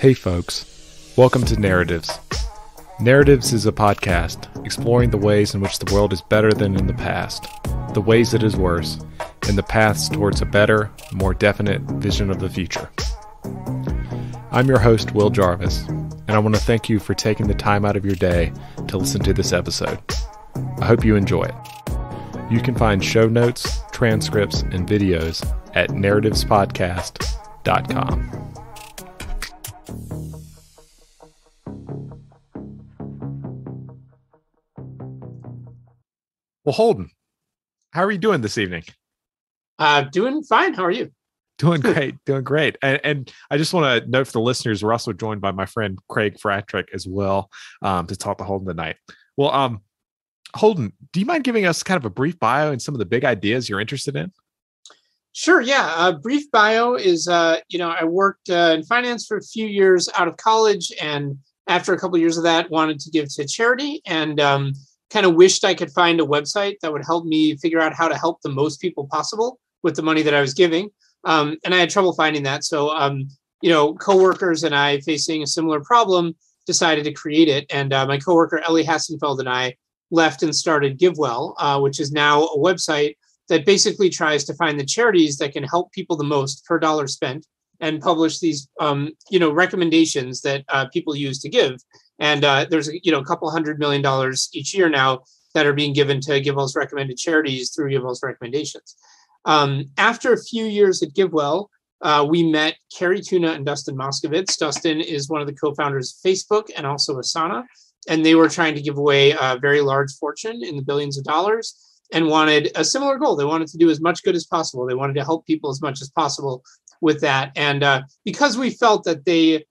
Hey folks, welcome to Narratives. Narratives is a podcast exploring the ways in which the world is better than in the past, the ways it is worse, and the paths towards a better, more definite vision of the future. I'm your host, Will Jarvis, and I want to thank you for taking the time out of your day to listen to this episode. I hope you enjoy it. You can find show notes, transcripts, and videos at narrativespodcast.com. Well, Holden, how are you doing this evening? Doing fine. How are you? Doing great. And I just want to note for the listeners, we're also joined by my friend Craig Fratrik as well to talk to Holden tonight. Well, Holden, do you mind giving us kind of a brief bio and some of the big ideas you're interested in? Sure. Yeah. Brief bio is, I worked in finance for a few years out of college, and after a couple of years of that, wanted to give to charity, and kind of wished I could find a website that would help me figure out how to help the most people possible with the money that I was giving. And I had trouble finding that. So, coworkers and I, facing a similar problem, decided to create it. And my coworker, Ellie Hassenfeld, and I left and started GiveWell, which is now a website that basically tries to find the charities that can help people the most per dollar spent and publish these, recommendations that people use to give. And there's a couple $100 million each year now that are being given to GiveWell's recommended charities through GiveWell's recommendations. After a few years at GiveWell, we met Carrie Tuna and Dustin Moskovitz. Dustin is one of the co-founders of Facebook and also Asana, and they were trying to give away a very large fortune in the billions of dollars and wanted a similar goal. They wanted to do as much good as possible. They wanted to help people as much as possible with that. And because we felt that they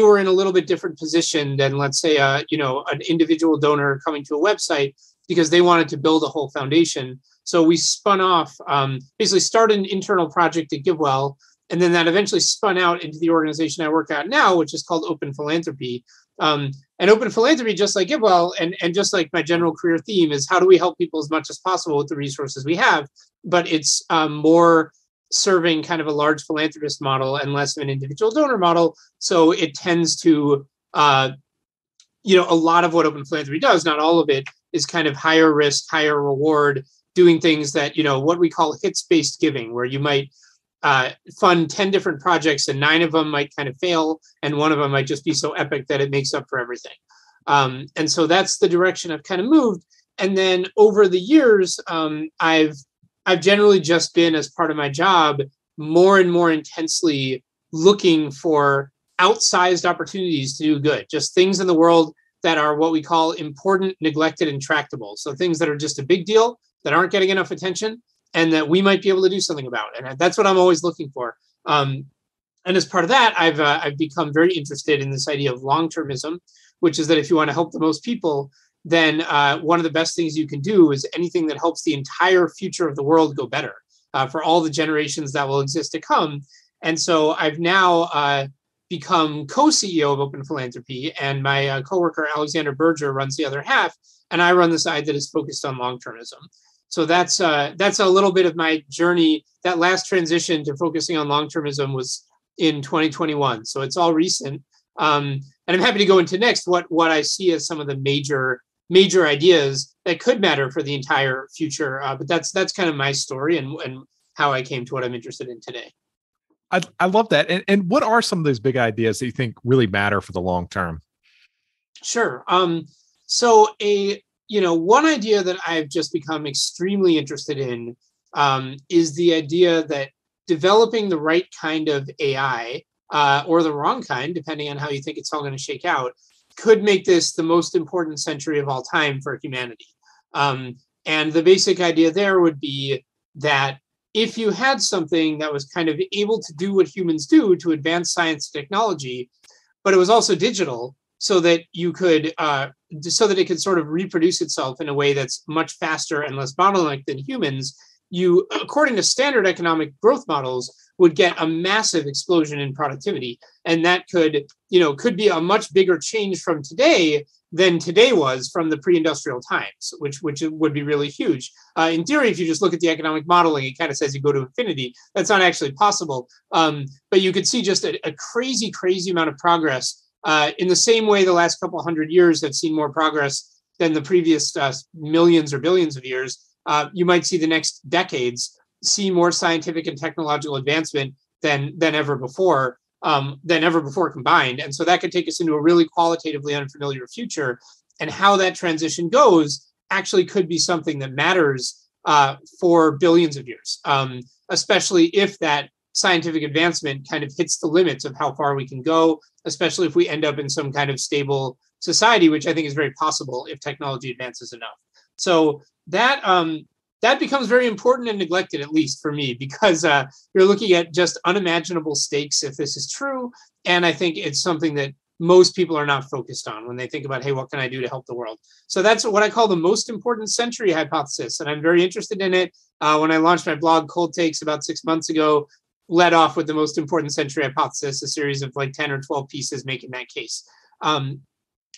were in a little bit different position than, let's say, an individual donor coming to a website, because they wanted to build a whole foundation. So we spun off, basically started an internal project at GiveWell, and then that eventually spun out into the organization I work at now, which is called Open Philanthropy. And Open Philanthropy, just like GiveWell, and just like my general career theme, is how do we help people as much as possible with the resources we have? But it's more serving kind of a large philanthropist model and less of an individual donor model. So it tends to, a lot of what Open Philanthropy does, not all of it, is kind of higher risk, higher reward, doing things that, what we call hits-based giving, where you might fund 10 different projects and 9 of them might kind of fail, and one of them might just be so epic that it makes up for everything. And so that's the direction I've kind of moved. And then over the years, I've generally just been, as part of my job, more and more intensely looking for outsized opportunities to do good, just things in the world that are what we call important, neglected, and tractable. So things that are just a big deal, that aren't getting enough attention, and that we might be able to do something about. And that's what I'm always looking for. And as part of that, I've become very interested in this idea of long-termism, which is that if you want to help the most people, then one of the best things you can do is anything that helps the entire future of the world go better for all the generations that will exist to come. And so I've now become co-CEO of Open Philanthropy, and my coworker, Alexander Berger, runs the other half, and I run the side that is focused on long-termism. So that's a little bit of my journey. That last transition to focusing on long-termism was in 2021. So it's all recent. And I'm happy to go into next what I see as some of the major ideas that could matter for the entire future. But that's kind of my story and how I came to what I'm interested in today. I love that. And what are some of those big ideas that you think really matter for the long term? Sure. So one idea that I've just become extremely interested in is the idea that developing the right kind of AI or the wrong kind, depending on how you think it's all going to shake out, could make this the most important century of all time for humanity. And the basic idea there would be that if you had something that was kind of able to do what humans do to advance science and technology, but it was also digital, so that you could, so that it could sort of reproduce itself in a way that's much faster and less bottleneck than humans, you, according to standard economic growth models, would get a massive explosion in productivity. And that could be a much bigger change from today than today was from the pre-industrial times, which would be really huge. In theory, if you just look at the economic modeling, it kind of says you go to infinity. That's not actually possible. But you could see just a crazy, crazy amount of progress in the same way the last couple hundred years have seen more progress than the previous millions or billions of years. You might see the next decades see more scientific and technological advancement than ever before. Combined. And so that could take us into a really qualitatively unfamiliar future. And how that transition goes actually could be something that matters for billions of years, especially if that scientific advancement kind of hits the limits of how far we can go, especially if we end up in some kind of stable society, which I think is very possible if technology advances enough. So that becomes very important and neglected, at least for me, because you're looking at just unimaginable stakes if this is true. And I think it's something that most people are not focused on when they think about, hey, what can I do to help the world? So that's what I call the most important century hypothesis. And I'm very interested in it. When I launched my blog, Cold Takes, about 6 months ago, led off with the most important century hypothesis, a series of like 10 or 12 pieces making that case. I'm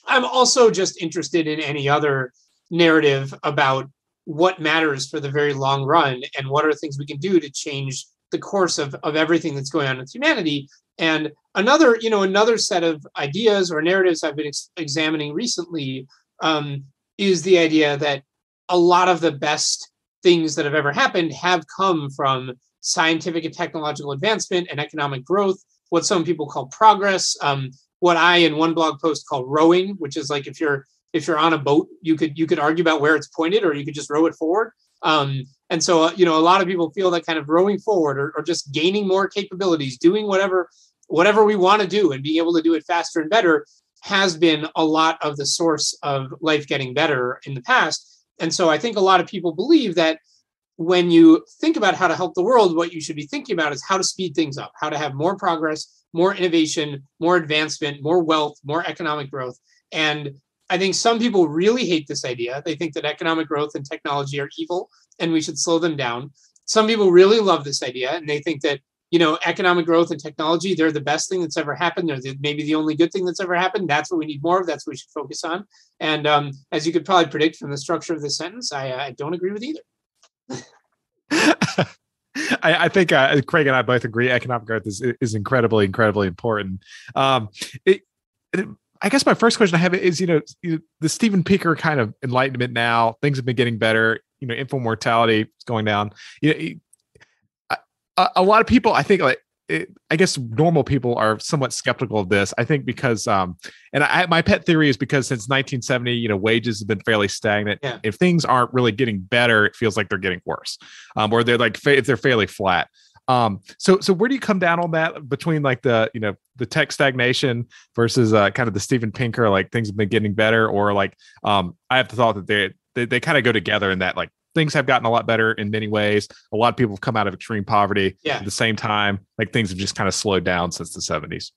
also just interested in any other narrative about what matters for the very long run and what are things we can do to change the course of everything that's going on with humanity. And another set of ideas or narratives I've been examining recently is the idea that a lot of the best things that have ever happened have come from scientific and technological advancement and economic growth, what some people call progress, what I in one blog post call rowing, which is like if you're on a boat, you could argue about where it's pointed, or you could just row it forward. And so, a lot of people feel that kind of rowing forward or just gaining more capabilities, doing whatever we want to do and being able to do it faster and better has been a lot of the source of life getting better in the past. And so I think a lot of people believe that when you think about how to help the world, what you should be thinking about is how to speed things up, how to have more progress, more innovation, more advancement, more wealth, more economic growth. And I think some people really hate this idea. They think that economic growth and technology are evil and we should slow them down. Some people really love this idea and they think that, economic growth and technology, they're the best thing that's ever happened. They're maybe the only good thing that's ever happened. That's what we need more of. That's what we should focus on. And as you could probably predict from the structure of this sentence, I don't agree with either. I think Craig and I both agree economic growth is incredibly, incredibly important. I guess my first question I have is, the Steven Pinker kind of enlightenment now, things have been getting better, infant mortality is going down. A lot of people, I think, I guess normal people are somewhat skeptical of this. I think because, my pet theory is because since 1970, wages have been fairly stagnant. Yeah. If things aren't really getting better, it feels like they're getting worse, or they're like if they're fairly flat. So where do you come down on that between like the tech stagnation versus kind of the Steven Pinker, like things have been getting better, or like I have the thought that they kind of go together in that like things have gotten a lot better in many ways. A lot of people have come out of extreme poverty at the same time. Like things have just kind of slowed down since the 70s.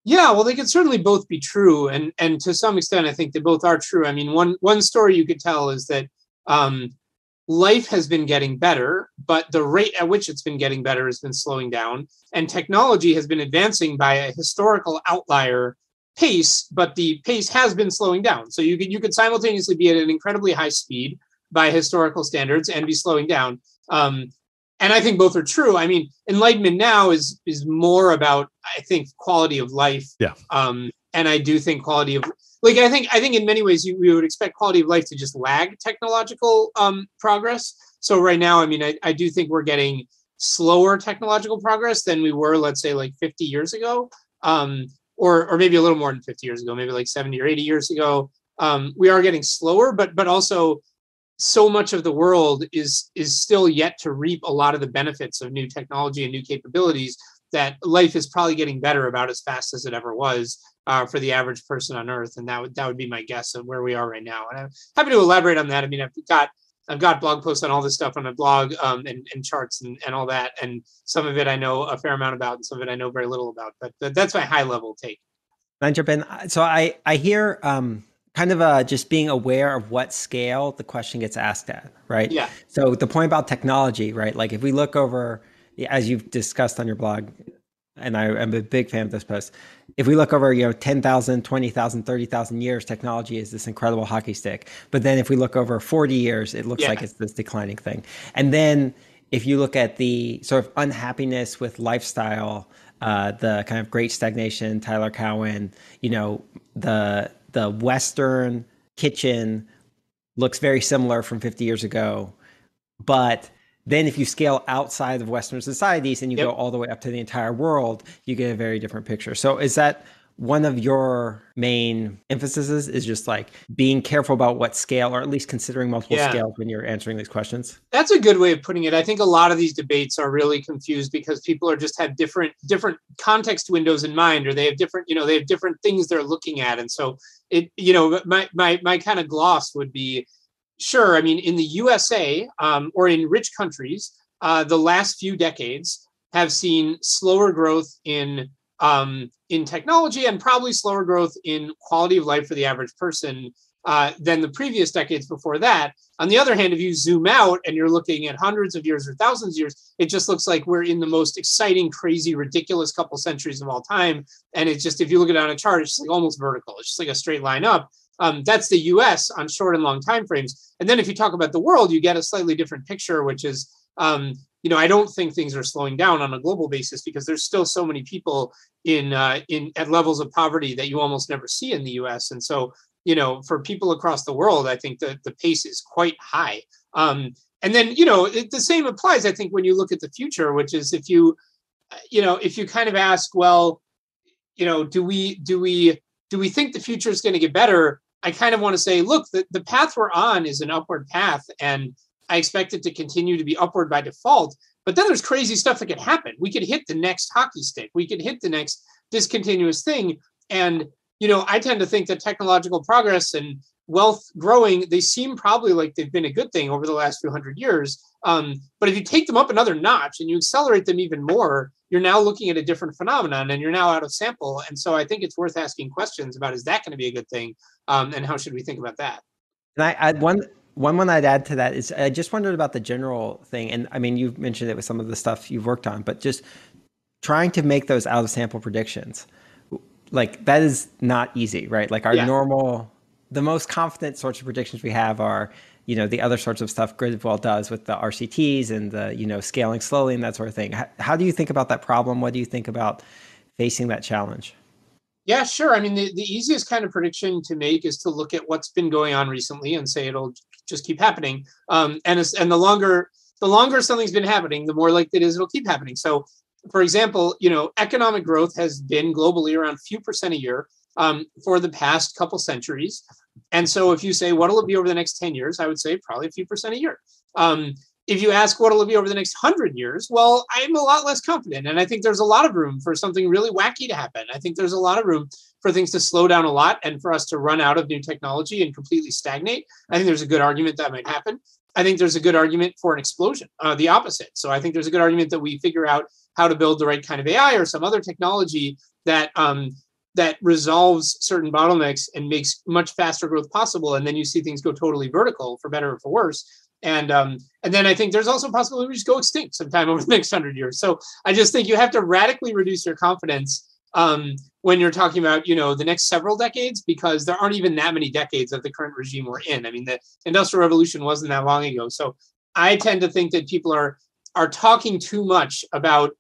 Yeah, well, they could certainly both be true. And to some extent, I think they both are true. I mean, one story you could tell is that life has been getting better, but the rate at which it's been getting better has been slowing down. And technology has been advancing by a historical outlier pace, but the pace has been slowing down. So you could simultaneously be at an incredibly high speed by historical standards and be slowing down. And I think both are true. I mean, Enlightenment now is more about, I think, quality of life. Yeah. And I do think quality of I think in many ways we would expect quality of life to just lag technological progress. So right now, I mean, I do think we're getting slower technological progress than we were, let's say, like 50 years ago, or maybe a little more than 50 years ago, maybe like 70 or 80 years ago. We are getting slower, but also so much of the world is still yet to reap a lot of the benefits of new technology and new capabilities that life is probably getting better about as fast as it ever was for the average person on Earth. And that would be my guess of where we are right now. And I'm happy to elaborate on that. I mean, I've got blog posts on all this stuff on my blog and charts and all that. And some of it I know a fair amount about and some of it I know very little about. But that's my high level take. Can I jump in? So I hear kind of just being aware of what scale the question gets asked at, right? Yeah. So the point about technology, right? Like if we look over, as you've discussed on your blog, and I am a big fan of this post, if we look over, 10,000, 20,000, 30,000 years, technology is this incredible hockey stick. But then if we look over 40 years, it looks like it's this declining thing. And then if you look at the sort of unhappiness with lifestyle, the kind of great stagnation, Tyler Cowen, the Western kitchen looks very similar from 50 years ago. But then if you scale outside of Western societies and you go all the way up to the entire world, you get a very different picture. So is that one of your main emphases, is just like being careful about what scale, or at least considering multiple scales when you're answering these questions? That's a good way of putting it. I think a lot of these debates are really confused because people are just have different context windows in mind, or they have different things they're looking at. And so my kind of gloss would be, sure, I mean, in the USA or in rich countries, the last few decades have seen slower growth in technology and probably slower growth in quality of life for the average person than the previous decades before that. On the other hand, if you zoom out and you're looking at hundreds of years or thousands of years, it just looks like we're in the most exciting, crazy, ridiculous couple centuries of all time. And it's just, if you look at it on a chart, it's like almost vertical. It's just like a straight line up. That's the US on short and long time frames. And then if you talk about the world, you get a slightly different picture, which is, I don't think things are slowing down on a global basis because there's still so many people at levels of poverty that you almost never see in the US. And so, for people across the world, I think that the pace is quite high. And then, the same applies, I think, when you look at the future, which is if you kind of ask, well, do we think the future is going to get better? I kind of want to say, look, the path we're on is an upward path, and I expect it to continue to be upward by default. But then there's crazy stuff that could happen. We could hit the next hockey stick. We could hit the next discontinuous thing. And, I tend to think that technological progress and wealth growing, they seem probably like they've been a good thing over the last few hundred years. But if you take them up another notch and you accelerate them even more, you're now looking at a different phenomenon and you're now out of sample. And so I think it's worth asking questions about, is that going to be a good thing? And how should we think about that? And one I'd add to that is, I just wondered about the general thing. And I mean, you've mentioned it with some of the stuff you've worked on, but just trying to make those out of sample predictions, like that is not easy, right? Like the most confident sorts of predictions we have are, the other sorts of stuff Gridwell does with the RCTs and the, scaling slowly and that sort of thing. How do you think about that problem? What do you think about facing that challenge? Yeah, sure. I mean, the easiest kind of prediction to make is to look at what's been going on recently and say it'll just keep happening. And the longer something's been happening, the more likely it is it'll keep happening. So, for example, economic growth has been globally around a few percent a year for the past couple centuries. And so if you say, what'll it be over the next 10 years? I would say probably a few percent a year. If you ask what'll it be over the next 100 years, well, I'm a lot less confident. And I think there's a lot of room for something really wacky to happen. I think there's a lot of room for things to slow down a lot and for us to run out of new technology and completely stagnate. I think there's a good argument that might happen. I think there's a good argument for an explosion, the opposite. So I think there's a good argument that we figure out how to build the right kind of AI or some other technology that resolves certain bottlenecks and makes much faster growth possible. And then you see things go totally vertical, for better or for worse. And then I think there's also a possibility we just go extinct sometime over the next 100 years. So I just think you have to radically reduce your confidence when you're talking about, the next several decades, because there aren't even that many decades of the current regime we're in. I mean, the Industrial Revolution wasn't that long ago. So I tend to think that people are talking too much about,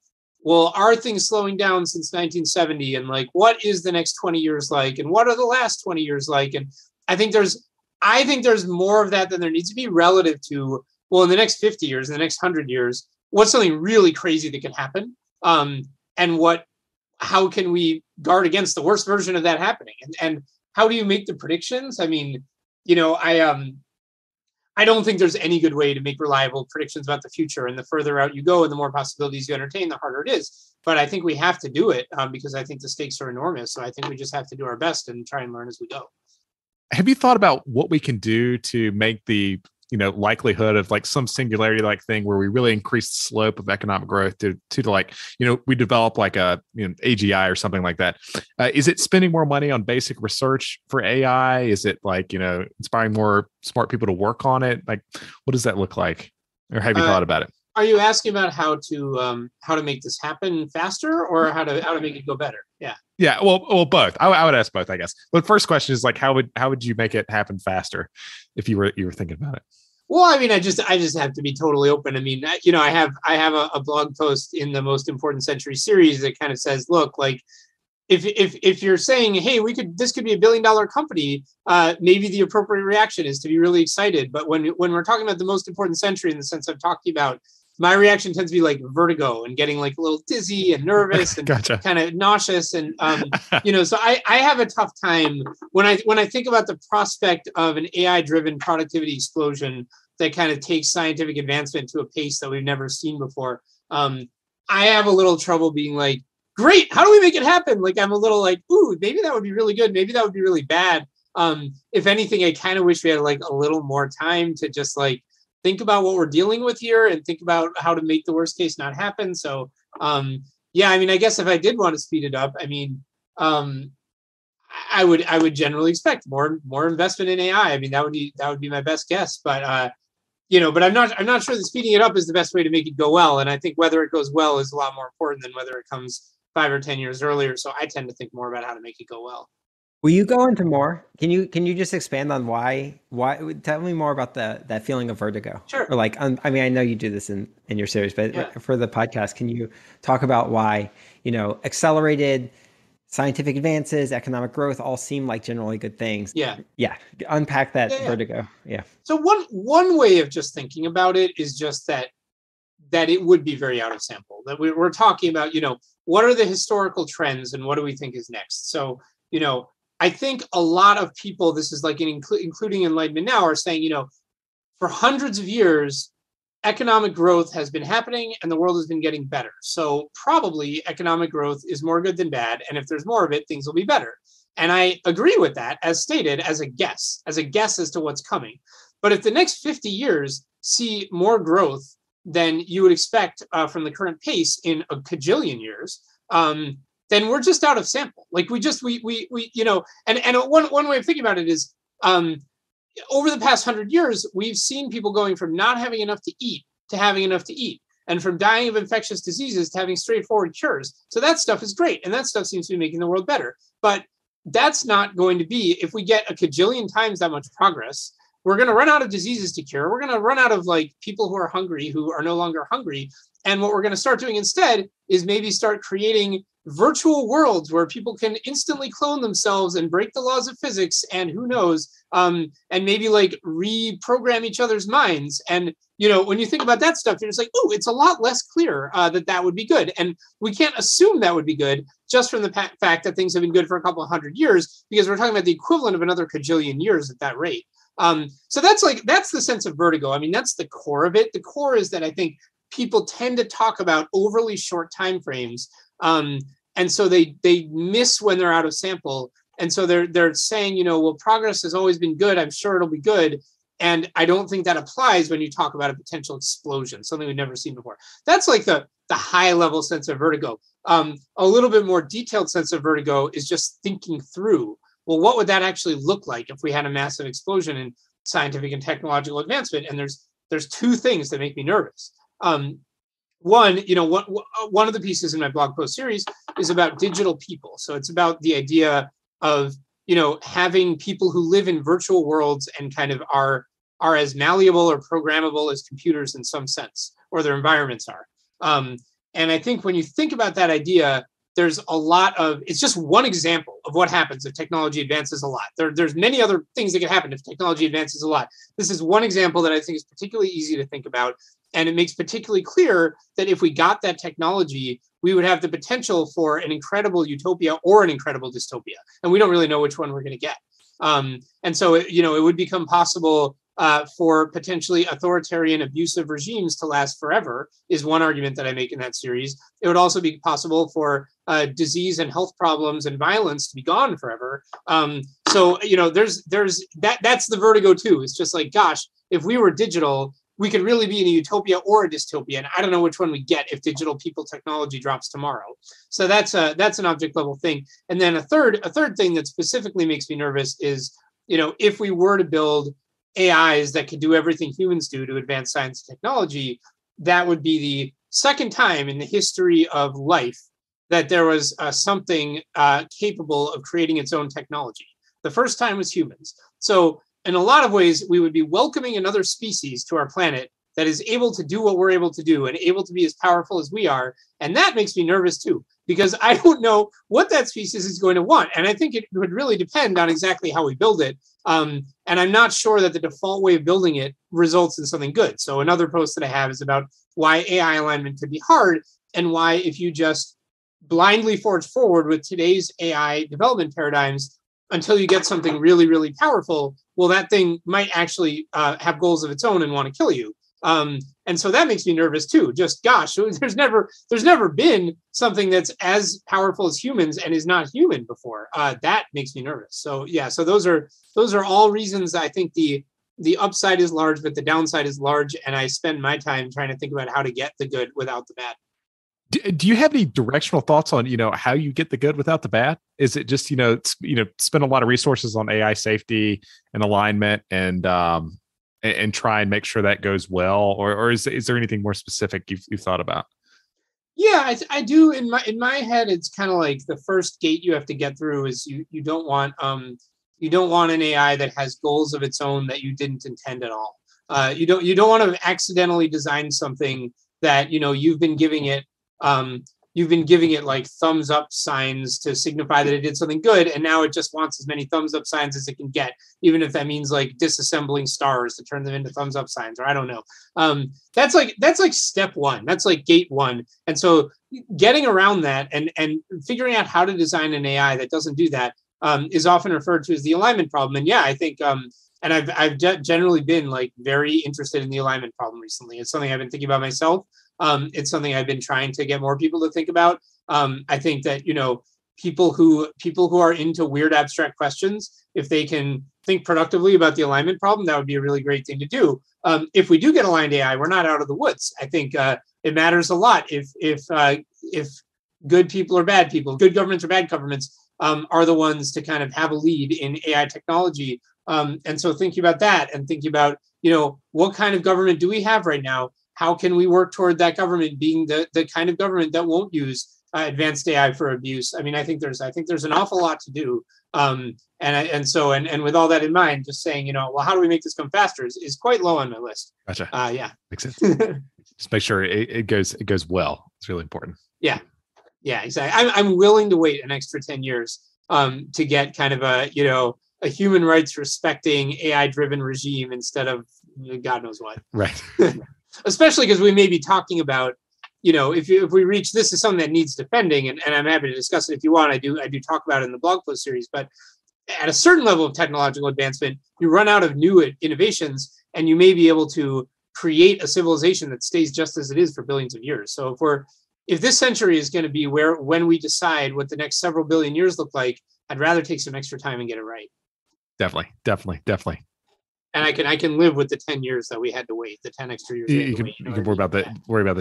well, are things slowing down since 1970? And like, what is the next 20 years like? And what are the last 20 years like? And I think there's more of that than there needs to be relative to, well, in the next 50 years, in the next 100 years, what's something really crazy that can happen? And how can we guard against the worst version of that happening? And how do you make the predictions? I mean, I don't think there's any good way to make reliable predictions about the future. And the further out you go and the more possibilities you entertain, the harder it is. But I think we have to do it because I think the stakes are enormous. So I think we just have to do our best and try and learn as we go. Have you thought about what we can do to make the likelihood of like some singularity like thing where we really increase the slope of economic growth to like, we develop like a AGI or something like that? Is it spending more money on basic research for AI? Is it like, inspiring more smart people to work on it? Like, what does that look like? Or have you thought about it? Are you asking about how to make this happen faster, or how to make it go better? Yeah. Yeah, well, both. I would ask both, I guess. But first question is like, how would you make it happen faster if you were thinking about it? Well, I mean, I just have to be totally open. I mean, you know, I have a blog post in the Most Important Century series that kind of says, look, like if you're saying, hey, this could be $1 billion company, maybe the appropriate reaction is to be really excited. But when we're talking about the most important century in the sense I'm talking about, my reaction tends to be like vertigo and getting like a little dizzy and nervous and Gotcha. kind of nauseous. And, you know, so I have a tough time when I think about the prospect of an AI driven productivity explosion that kind of takes scientific advancement to a pace that we've never seen before. I have a little trouble being like, great, how do we make it happen? Like, I'm a little like, ooh, maybe that would be really good. Maybe that would be really bad. If anything, I kind of wish we had like a little more time to just like think about what we're dealing with here and think about how to make the worst case not happen. So, yeah, I mean, I guess if I did want to speed it up, I mean, I would generally expect more investment in AI. I mean, that would be my best guess. But you know, but I'm not sure that speeding it up is the best way to make it go well. And I think whether it goes well is a lot more important than whether it comes 5 or 10 years earlier. So I tend to think more about how to make it go well. Will you go into more? Can you just expand on why tell me more about that feeling of vertigo? Sure. Or like I mean, I know you do this in your series, but Yeah. for the podcast, can you talk about why, you know, accelerated scientific advances, economic growth all seem like generally good things? Yeah. Yeah. Unpack that Yeah. vertigo. Yeah. So one way of just thinking about it is just that it would be very out of sample. That we're talking about, you know, what are the historical trends and what do we think is next? So, you know, I think a lot of people, this is like including Enlightenment now, are saying, you know, for hundreds of years, economic growth has been happening and the world has been getting better. So probably economic growth is more good than bad. And if there's more of it, things will be better. And I agree with that, as stated, as a guess as to what's coming. But if the next 50 years see more growth than you would expect from the current pace in a cajillion years, then we're just out of sample. Like we you know, and one way of thinking about it is, over the past 100 years, we've seen people going from not having enough to eat to having enough to eat, and from dying of infectious diseases to having straightforward cures. So that stuff is great, and that stuff seems to be making the world better. But that's not going to be, if we get a cajillion times that much progress, we're going to run out of diseases to cure. We're going to run out of like people who are hungry, who are no longer hungry. And what we're going to start doing instead is maybe start creating virtual worlds where people can instantly clone themselves and break the laws of physics, and who knows, and maybe like reprogram each other's minds. And, you know, when you think about that stuff, you're just like, oh, it's a lot less clear that would be good. And we can't assume that would be good just from the fact that things have been good for a couple of 100 years, because we're talking about the equivalent of another cajillion years at that rate. So that's the sense of vertigo. I mean, that's the core of it. The core is that I think people tend to talk about overly short timeframes. And so they miss when they're out of sample. And so they're saying, you know, well, progress has always been good. I'm sure it'll be good. And I don't think that applies when you talk about a potential explosion, something we've never seen before. That's like the high level sense of vertigo. A little bit more detailed sense of vertigo is just thinking through, well, what would that actually look like if we had a massive explosion in scientific and technological advancement? And there's two things that make me nervous. One, you know, one of the pieces in my blog post series is about digital people. So it's about the idea of, you know, having people who live in virtual worlds and kind of are as malleable or programmable as computers in some sense, or their environments are. And I think when you think about that idea, there's a lot of, it's just one example of what happens if technology advances a lot. There's many other things that can happen if technology advances a lot. This is one example that I think is particularly easy to think about. And it makes particularly clear that if we got that technology, we would have the potential for an incredible utopia or an incredible dystopia. And we don't really know which one we're going to get. And so, you know, it would become possible for potentially authoritarian, abusive regimes to last forever, is one argument that I make in that series. It would also be possible for disease and health problems and violence to be gone forever. So, you know, that's the vertigo too. It's just like, gosh, if we were digital, we could really be in a utopia or a dystopia. And I don't know which one we get if digital people technology drops tomorrow. So that's an object level thing. And then a third thing that specifically makes me nervous is, you know, if we were to build AIs that could do everything humans do to advance science and technology, that would be the second time in the history of life that there was something capable of creating its own technology. The first time was humans. So in a lot of ways, we would be welcoming another species to our planet that is able to do what we're able to do and able to be as powerful as we are. And that makes me nervous too, because I don't know what that species is going to want. And I think it would really depend on exactly how we build it. And I'm not sure that the default way of building it results in something good. So another post that I have is about why AI alignment could be hard, and why if you just blindly forge forward with today's AI development paradigms until you get something really, really powerful, well, that thing might actually have goals of its own and want to kill you. And so that makes me nervous too. Just gosh, there's never been something that's as powerful as humans and is not human before. That makes me nervous. So yeah, so those are all reasons I think the upside is large, but the downside is large. And I spend my time trying to think about how to get the good without the bad. Do you have any directional thoughts on, how you get the good without the bad? Is it just, spend a lot of resources on AI safety and alignment and try and make sure that goes well? Or is there anything more specific you've thought about? Yeah, I do. In my head, it's kind of like the first gate you have to get through is you don't want an AI that has goals of its own that you didn't intend at all. You don't want to accidentally design something that you've been giving it like thumbs up signs to signify that it did something good, and now it just wants as many thumbs up signs as it can get, even if that means like disassembling stars to turn them into thumbs up signs, or I don't know. That's like step one. That's like gate one. And so getting around that and figuring out how to design an AI that doesn't do that is often referred to as the alignment problem. And yeah, I think and I've generally been like very interested in the alignment problem recently. It's something I've been thinking about myself. It's something I've been trying to get more people to think about. I think that, people who are into weird abstract questions, if they can think productively about the alignment problem, that would be a really great thing to do. If we do get aligned AI, we're not out of the woods. I think it matters a lot if good people or bad people, good governments or bad governments, are the ones to kind of have a lead in AI technology. And so thinking about that and thinking about, what kind of government do we have right now? How can we work toward that government being the kind of government that won't use advanced AI for abuse? I mean, I think there's an awful lot to do. And with all that in mind, just saying, well, how do we make this come faster is quite low on my list. Gotcha. Yeah. Makes sense. Just make sure it goes well. It's really important. Yeah. Yeah, exactly. I'm willing to wait an extra 10 years to get kind of a human rights respecting AI driven regime instead of God knows what. Right. Especially because we may be talking about, if we reach, this is something that needs defending, and I'm happy to discuss it if you want. I do talk about it in the blog post series, but at a certain level of technological advancement, you run out of new innovations, and you may be able to create a civilization that stays just as it is for billions of years. So if this century is going to be when we decide what the next several billion years look like, I'd rather take some extra time and get it right. Definitely. And I can live with the 10 years that we had to wait, the 10 extra years. You can worry about the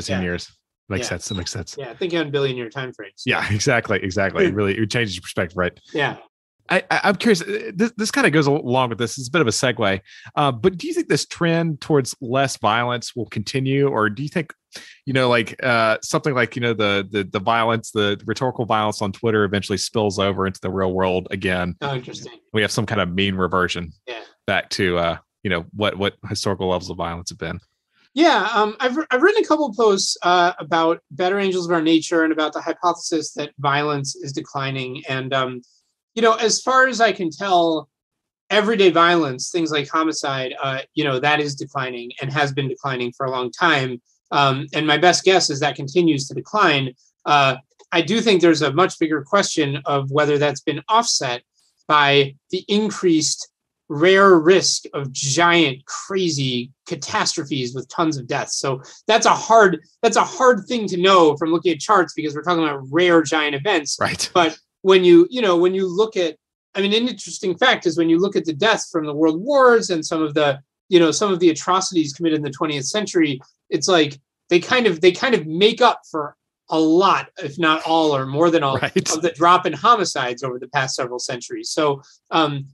10 years. Makes sense. That makes sense. Yeah, thinking on billion year time frames. Yeah, exactly. It changes your perspective, right? Yeah. I'm curious. This kind of goes along with this. It's a bit of a segue. But do you think this trend towards less violence will continue, or do you think, something like the violence, the rhetorical violence on Twitter eventually spills over into the real world again? Oh, interesting. We have some kind of mean reversion. Yeah. Back to what historical levels of violence have been. Yeah, I've written a couple of posts about better angels of our nature and about the hypothesis that violence is declining. And as far as I can tell, everyday violence, things like homicide, that is declining and has been declining for a long time. And my best guess is that continues to decline. I do think there's a much bigger question of whether that's been offset by the increased rare risk of giant, crazy catastrophes with tons of deaths. So that's a hard thing to know from looking at charts, because we're talking about rare giant events. Right. But when you look at, an interesting fact is when you look at the deaths from the world wars and some of the atrocities committed in the 20th century, it's like they kind of make up for a lot, if not all or more than all, right, of the drop in homicides over the past several centuries. So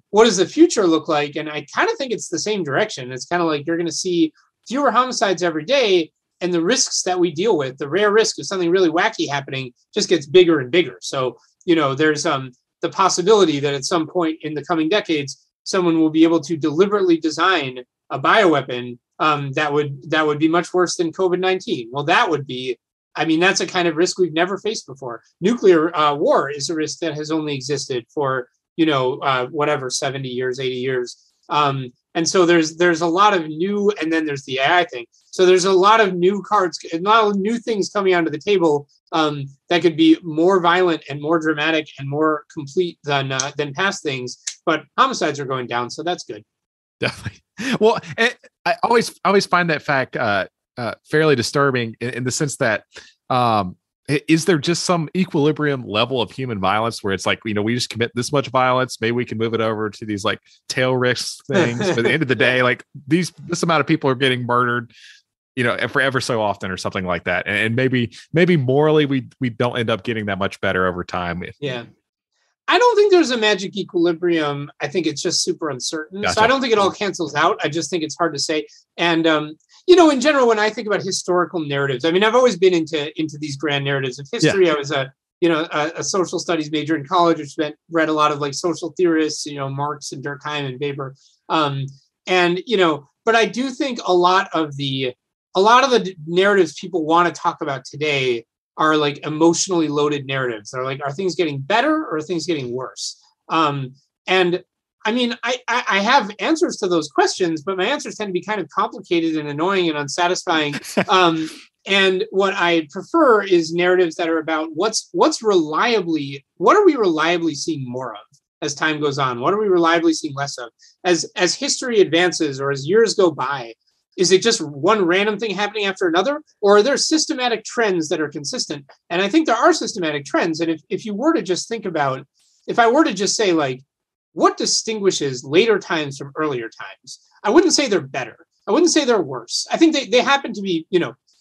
what does the future look like? And I kind of think it's the same direction. It's kind of like you're going to see fewer homicides every day, and the risks that we deal with, the rare risk of something really wacky happening, just gets bigger and bigger. So, there's the possibility that at some point in the coming decades, someone will be able to deliberately design a bioweapon that would be much worse than COVID-19. Well, that would be, that's a kind of risk we've never faced before. Nuclear war is a risk that has only existed for, 70 years, 80 years. And so there's a lot of new, and then there's the AI thing. So there's a lot of new cards, a lot of new things coming onto the table that could be more violent and more dramatic and more complete than past things. But homicides are going down, so that's good. Definitely. Well, I always find that fact fairly disturbing in the sense that is there just some equilibrium level of human violence where it's like, we just commit this much violence, maybe we can move it over to these like tail risk things. But at the end of the day, like this amount of people are getting murdered, forever so often or something like that. And maybe morally we don't end up getting that much better over time. Yeah. I don't think there's a magic equilibrium. I think it's just super uncertain. Gotcha. So I don't think it all cancels out. I just think it's hard to say. And, in general, when I think about historical narratives, I've always been into these grand narratives of history. Yeah. I was a social studies major in college, which read a lot of like social theorists, Marx and Durkheim and Weber. But I do think a lot of the narratives people want to talk about today are like emotionally loaded narratives. They're like, are things getting better or are things getting worse? I have answers to those questions, but my answers tend to be kind of complicated and annoying and unsatisfying. And what I prefer is narratives that are about what are we reliably seeing more of as time goes on? What are we reliably seeing less of? As history advances or as years go by, is it just one random thing happening after another? Or are there systematic trends that are consistent? And I think there are systematic trends. And if I were to just say like, what distinguishes later times from earlier times? I wouldn't say they're better. I wouldn't say they're worse. I think they happen to be,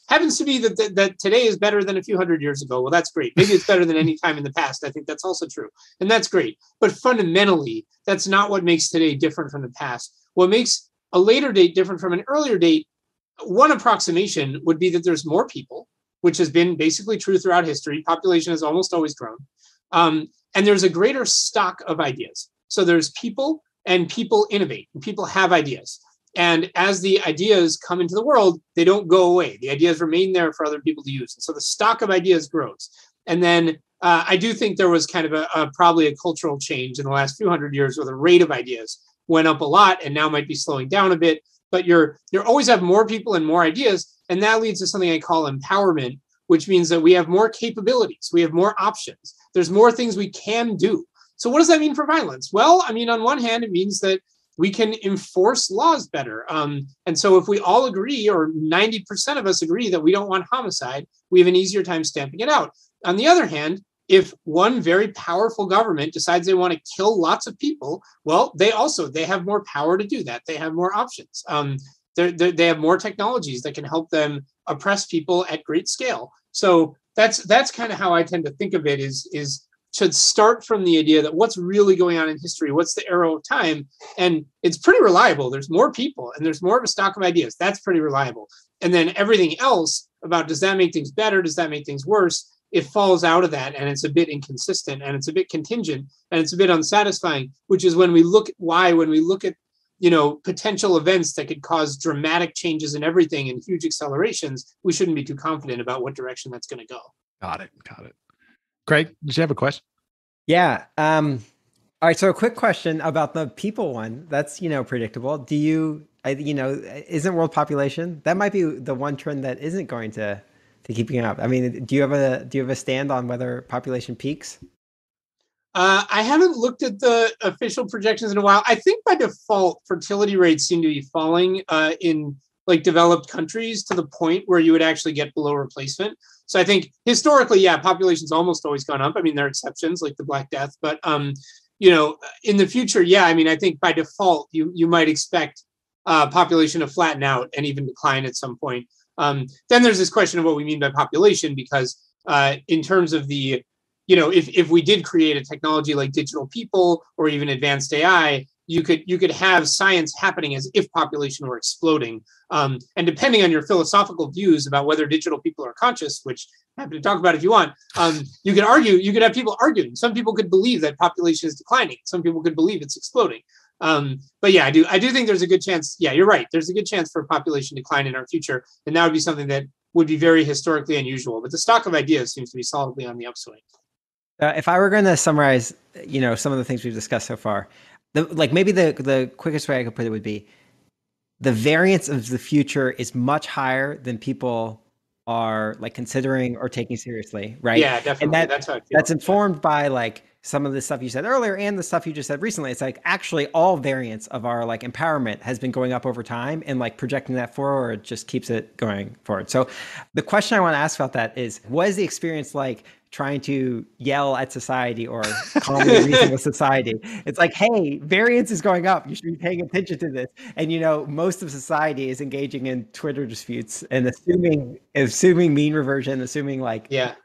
happens to be that today is better than a few hundred years ago. Well, that's great. Maybe it's better than any time in the past. I think that's also true. And that's great. But fundamentally, that's not what makes today different from the past. What makes a later date different from an earlier date, one approximation would be that there's more people, which has been basically true throughout history. Population has almost always grown. And there's a greater stock of ideas. So there's people, and people innovate, and people have ideas. And as the ideas come into the world, they don't go away. The ideas remain there for other people to use. And so the stock of ideas grows. And then I do think there was kind of probably a cultural change in the last few hundred years where the rate of ideas went up a lot and now might be slowing down a bit. But you always have more people and more ideas. And that leads to something I call empowerment, which means that we have more capabilities. We have more options. There's more things we can do. So what does that mean for violence? Well, on one hand, it means that we can enforce laws better. And so if we all agree, or 90% of us agree that we don't want homicide, we have an easier time stamping it out. On the other hand, if one very powerful government decides they want to kill lots of people, well, they have more power to do that. They have more options. They have more technologies that can help them oppress people at great scale. So that's kind of how I tend to think of it, is should start from the idea that what's really going on in history, what's the arrow of time, and it's pretty reliable. There's more people and there's more of a stock of ideas. That's pretty reliable. And then everything else about, does that make things better? Does that make things worse? It falls out of that, and it's a bit inconsistent, and it's a bit contingent, and it's a bit unsatisfying, which is when we look at potential events that could cause dramatic changes in everything and huge accelerations, we shouldn't be too confident about what direction that's going to go. Got it. Craig, did you have a question? Yeah. All right. So a quick question about the people one. That's, predictable. Do you, isn't world population, that might be the one trend that isn't going to keep going up. Do you have a stand on whether population peaks? I haven't looked at the official projections in a while. I think by default, fertility rates seem to be falling in like developed countries to the point where you would actually get below replacement. So I think historically, yeah, population's almost always gone up. There are exceptions like the Black Death, but in the future, yeah, I think by default, you might expect population to flatten out and even decline at some point. Then there's this question of what we mean by population, because in terms of the, if we did create a technology like digital people or even advanced AI, you could have science happening as if population were exploding. And depending on your philosophical views about whether digital people are conscious, which I'm happy to talk about if you want, you could have people arguing. Some people could believe that population is declining. Some people could believe it's exploding. But yeah, I do think there's a good chance. Yeah, you're right. There's a good chance for population decline in our future. And that would be something that would be very historically unusual. But the stock of ideas seems to be solidly on the upswing. If I were going to summarize, some of the things we've discussed so far, maybe the quickest way I could put it would be the variance of the future is much higher than people are considering or taking seriously, right? Yeah, definitely. And that's how I feel. That's informed by some of the stuff you said earlier and the stuff you just said recently. It's actually all variance of our empowerment has been going up over time, and projecting that forward just keeps it going forward. So the question I want to ask about that is, what is the experience like trying to yell at society or calmly reason with society? It's hey, variance is going up. You should be paying attention to this. And most of society is engaging in Twitter disputes and assuming mean reversion, assuming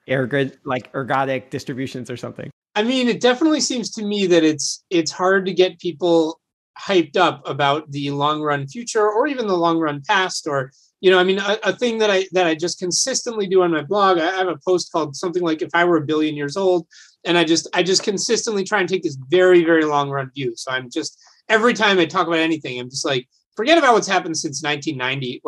ergodic distributions or something. I mean, it definitely seems to me that it's hard to get people hyped up about the long run future or even the long run past, or a thing that I just consistently do on my blog. I have a post called something like "If I Were a Billion Years Old," and I just consistently try and take this very, very long run view. So I'm just, every time I talk about anything, I'm just forget about what's happened since 1990.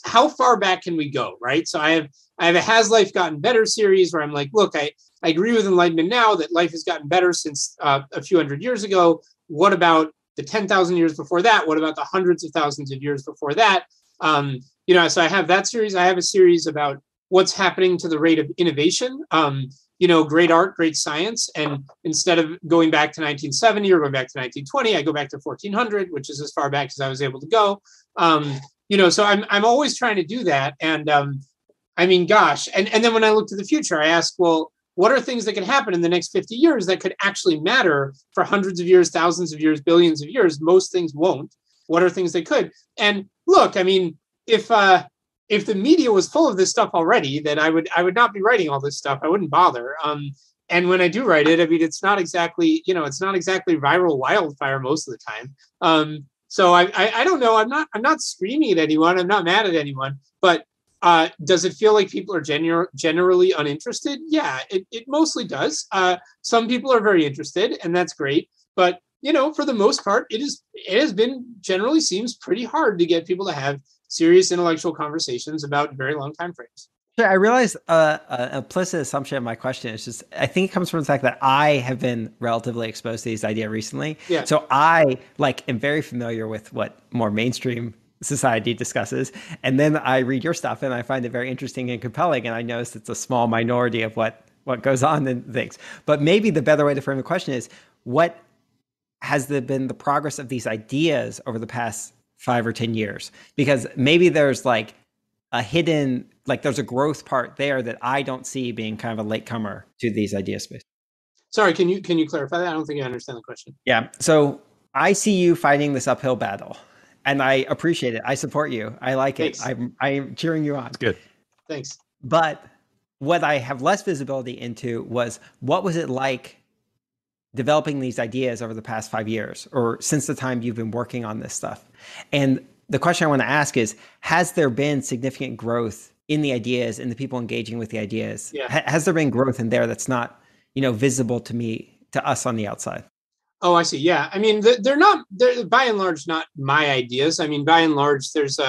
How far back can we go, right? So I have a Has Life Gotten Better series where I'm look, I agree with Enlightenment now that life has gotten better since a few hundred years ago. What about the 10,000 years before that? What about the hundreds of thousands of years before that? So I have that series. I have a series about what's happening to the rate of innovation, great art, great science. And instead of going back to 1970 or going back to 1920, I go back to 1400, which is as far back as I was able to go. So I'm always trying to do that. And gosh. And then when I look to the future, I ask, well, what are things that can happen in the next 50 years that could actually matter for hundreds of years, thousands of years, billions of years? Most things won't. What are things that could? And look, if the media was full of this stuff already, then I would not be writing all this stuff. I wouldn't bother. And when I do write it, it's not exactly viral wildfire most of the time. So I don't know. I'm not screaming at anyone. I'm not mad at anyone. But does it feel like people are generally uninterested? Yeah, it mostly does. Some people are very interested, and that's great. But for the most part, it has been generally seems pretty hard to get people to have serious intellectual conversations about very long time frames. Sure, I realize an implicit assumption of my question is just, I think it comes from the fact that I have been relatively exposed to these ideas recently. Yeah. So I am very familiar with what more mainstream society discusses. And then I read your stuff and I find it very interesting and compelling. And I notice it's a small minority of what goes on in things. But maybe the better way to frame the question is, what has been the progress of these ideas over the past 5 or 10 years? Because maybe there's a hidden, there's a growth part there that I don't see being kind of a latecomer to these idea space. Sorry, can you clarify that? I don't think I understand the question. Yeah. So I see you fighting this uphill battle, and I appreciate it. I support you. I like it. I'm cheering you on. It's good. Thanks. But what I have less visibility into was, what was it like developing these ideas over the past 5 years, or since the time you've been working on this stuff? And the question I want to ask is, has there been significant growth in the ideas and the people engaging with the ideas? Yeah. Has there been growth in there that's not, visible to us on the outside? Oh, I see. Yeah. They're by and large not my ideas. By and large, there's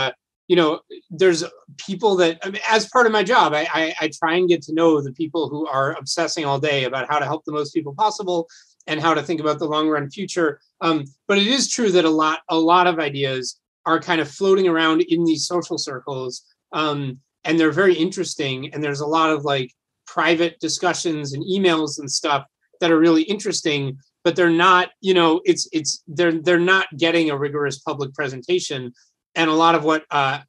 people that, as part of my job, I try and get to know the people who are obsessing all day about how to help the most people possible and how to think about the long run future. But it is true that a lot of ideas are kind of floating around in these social circles, and they're very interesting. And there's a lot of private discussions and emails and stuff that are really interesting, but they're not, they're not getting a rigorous public presentation. And a lot of what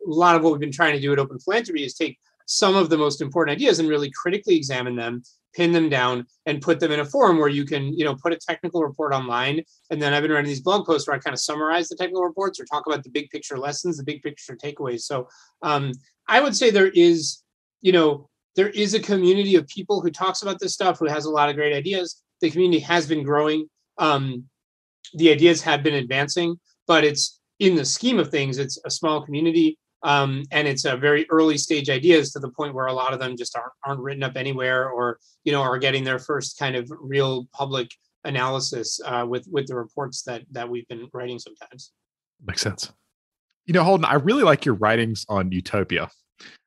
we've been trying to do at Open Philanthropy is take some of the most important ideas and really critically examine them, pin them down, and put them in a forum where you can, put a technical report online. And then I've been writing these blog posts where I kind of summarize the technical reports or talk about the big picture lessons, the big picture takeaways. So I would say there is a community of people who talks about this stuff, who has a lot of great ideas. The community has been growing. the ideas have been advancing, but it's in the scheme of things, it's a small community. And it's a very early stage ideas to the point where a lot of them just aren't written up anywhere, or are getting their first kind of real public analysis with the reports that we've been writing sometimes. Makes sense. Holden, I really like your writings on Utopia.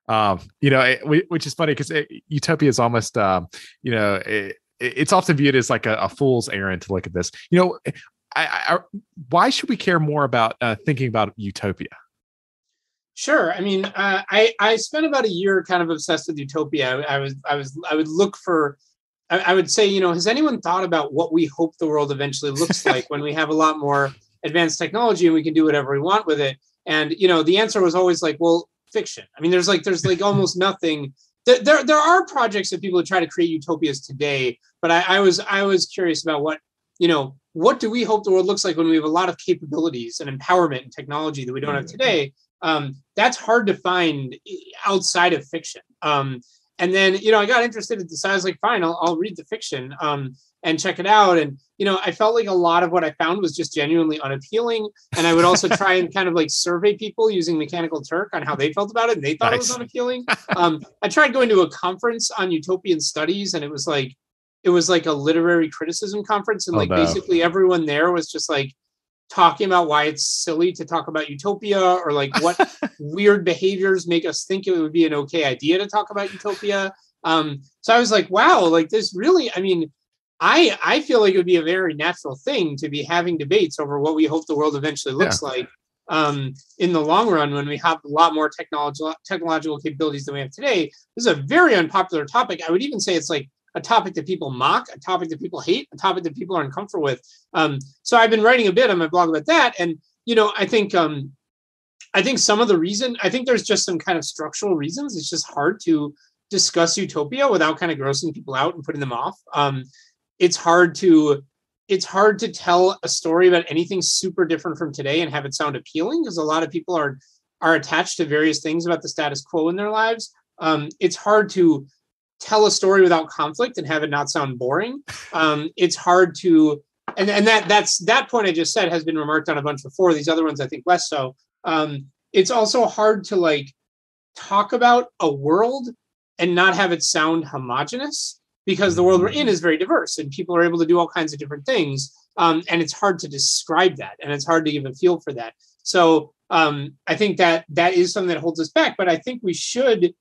Which is funny because Utopia is almost, it's often viewed as like a fool's errand to look at this. Why should we care more about thinking about Utopia? Sure. I mean, I spent about a year kind of obsessed with Utopia. I would look for, I would say, has anyone thought about what we hope the world eventually looks like when we have a lot more advanced technology and we can do whatever we want with it? And, the answer was always like, well, fiction. I mean, there's almost nothing. There are projects of people who try to create utopias today, but I was curious about what do we hope the world looks like when we have a lot of capabilities and empowerment and technology that we don't have today? That's hard to find outside of fiction. And then, I got interested and decided, I was like, fine, I'll read the fiction and check it out. And, I felt like a lot of what I found was just genuinely unappealing. And I would also try and kind of like survey people using Mechanical Turk on how they felt about it. And they thought it was unappealing. I tried going to a conference on utopian studies, and it was like a literary criticism conference. And basically everyone there was just like talking about why it's silly to talk about utopia, or like what weird behaviors make us think it would be an okay idea to talk about utopia. So I was like, wow, like this really, I mean, I feel like it would be a very natural thing to be having debates over what we hope the world eventually looks like in the long run, when we have a lot more technological capabilities than we have today. This is a very unpopular topic. I would even say it's like a topic that people mock, a topic that people hate, a topic that people are uncomfortable with. So I've been writing a bit on my blog about that. And, I think some of the reason, I think there's just some kind of structural reasons. It's just hard to discuss utopia without kind of grossing people out and putting them off. It's hard to tell a story about anything super different from today and have it sound appealing, because a lot of people are attached to various things about the status quo in their lives. It's hard to tell a story without conflict and have it not sound boring. It's hard to, and that point I just said has been remarked on a bunch before. These other ones I think less so. It's also hard to like talk about a world and not have it sound homogenous, because the world we're in is very diverse and people are able to do all kinds of different things. And it's hard to describe that, and it's hard to give a feel for that. So I think that is something that holds us back, but I think we should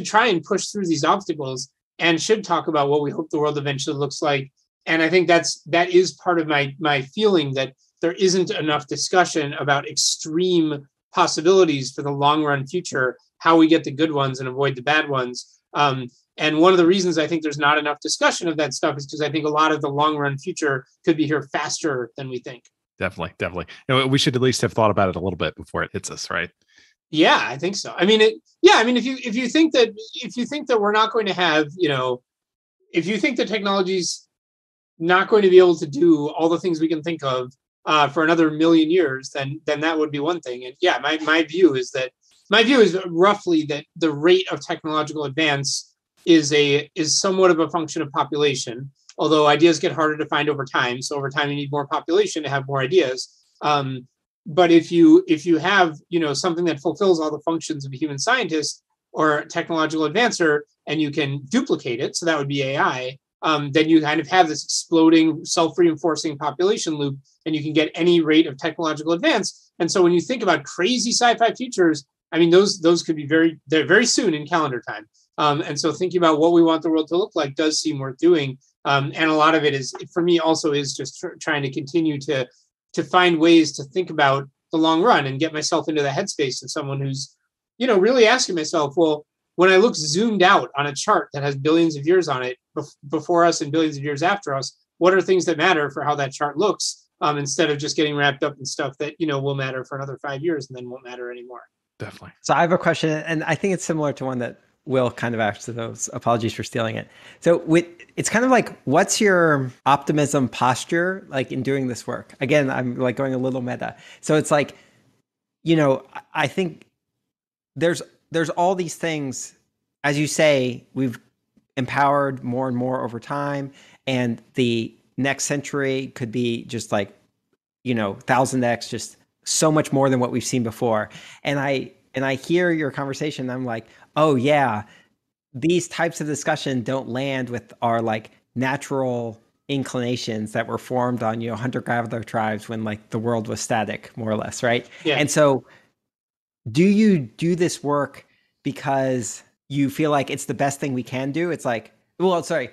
try and push through these obstacles and should talk about what we hope the world eventually looks like. And I think that is part of my feeling, that there isn't enough discussion about extreme possibilities for the long run future, how we get the good ones and avoid the bad ones. And one of the reasons I think there's not enough discussion of that stuff is because I think a lot of the long run future could be here faster than we think. Definitely. We should at least have thought about it a little bit before it hits us, right? Yeah, I think so. I mean, if you think that we're not going to have, if you think that technology's not going to be able to do all the things we can think of for another million years, then that would be one thing. And yeah, my view is roughly that the rate of technological advance is somewhat of a function of population, although ideas get harder to find over time. So over time, you need more population to have more ideas. But if you have something that fulfills all the functions of a human scientist or a technological advancer, and you can duplicate it, so that would be AI, then you kind of have this exploding self-reinforcing population loop, and you can get any rate of technological advance. And so when you think about crazy sci-fi futures, I mean, those could be they're very soon in calendar time. And so thinking about what we want the world to look like does seem worth doing. And a lot of it is, for me, also is just trying to continue to find ways to think about the long run and get myself into the headspace of someone who's, really asking myself, well, when I look zoomed out on a chart that has billions of years on it before us and billions of years after us, what are things that matter for how that chart looks, instead of just getting wrapped up in stuff that, will matter for another 5 years and then won't matter anymore. Definitely. So I have a question, and I think it's similar to one that Will kind of asked, those. Apologies for stealing it. So it's kind of like, what's your optimism posture like in doing this work? Again, I'm like going a little meta. So it's like, I think there's all these things, as you say, we've empowered more and more over time, and the next century could be just like, 1000x, just so much more than what we've seen before. And I hear your conversation. And I'm like, oh yeah, these types of discussion don't land with our like natural inclinations that were formed on, hunter-gatherer tribes when like the world was static, more or less, right? Yeah. And so do you do this work because you feel like it's the best thing we can do? It's like, well, sorry,